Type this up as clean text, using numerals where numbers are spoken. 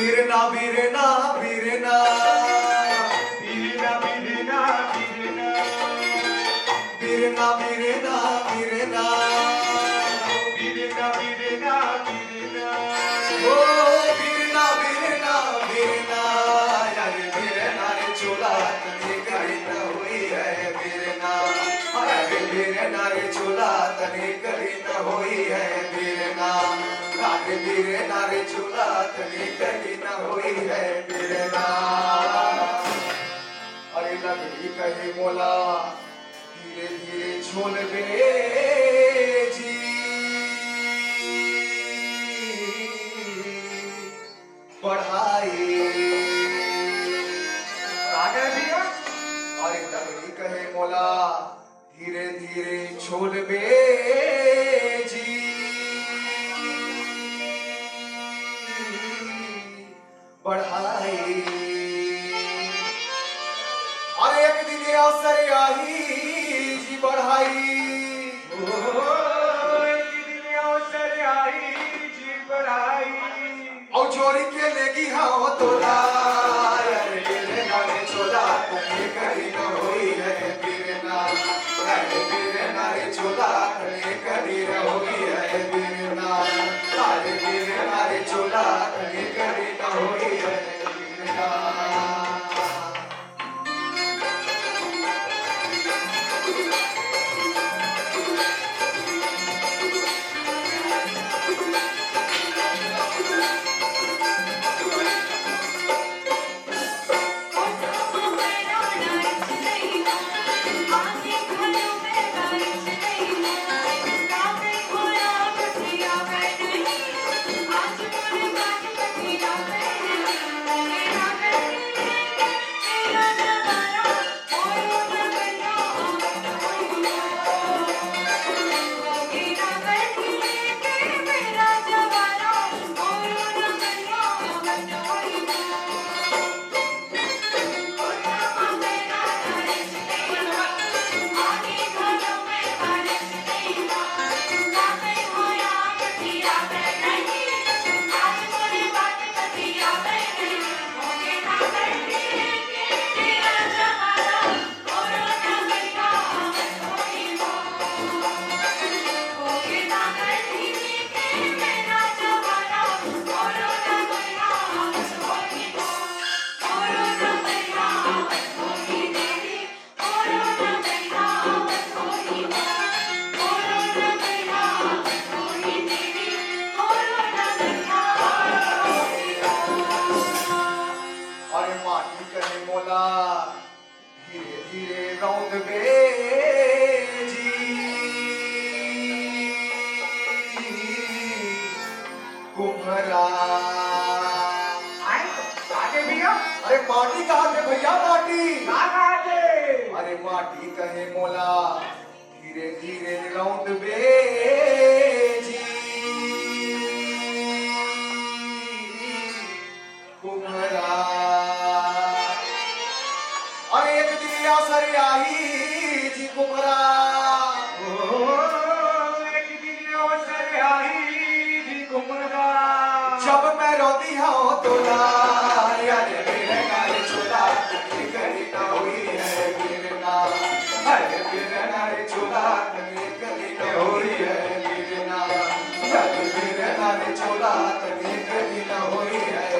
बिरना बिरना बिरना बिरना बिरना बिरना बिरना बिरना बिरना बिरना बिरना बिरना ओ बिरना बिरना बिरना यार बिरना रे चोला तने करी न हुई है बिरना अरे बिरना रे चोला तने करी न हुई है बिरना अरे बिरना रे चोला तने करी न हुई है बिरना अरे लगड़ी कहे मोला धीरे धीरे छोल बेजी बढ़ाई राजा भैया और लगड़ी कहे मोला धीरे धीरे छोल बेजी बढ़ाई और एक दिन अवसर आई जी बढ़ाई एक दिन अवसर आई जी बढ़ाई और चोरी के लेगी हाँ तोला अरे बिरना रे चोला तने करी न हुई है बिरना अरे बिरना रे चोला तने करी न हुई है बिरना अरे बिरना रे चोला तने करी न हुई है बिरना अरे माटी कहे मोला धीरे धीरे रौद बेजी कुम्हरा राजा भैया अरे माटी कहाँ थे भैया माटी राजा अरे माटी कहे मोला धीरे धीरे रौद बेजी कुम्हरा अरे एक दिन अवसर आई जी कुम्हरा एक दिन अवसर आई जी कुमरा जब मैं रोती हूँ तोला अरे बिरना रे चोला तने करी न हुई है बिरना अरे बिरना रे चोला तने करी न हुई है बिरना अरे बिरना रे चोला तने करी न हुई है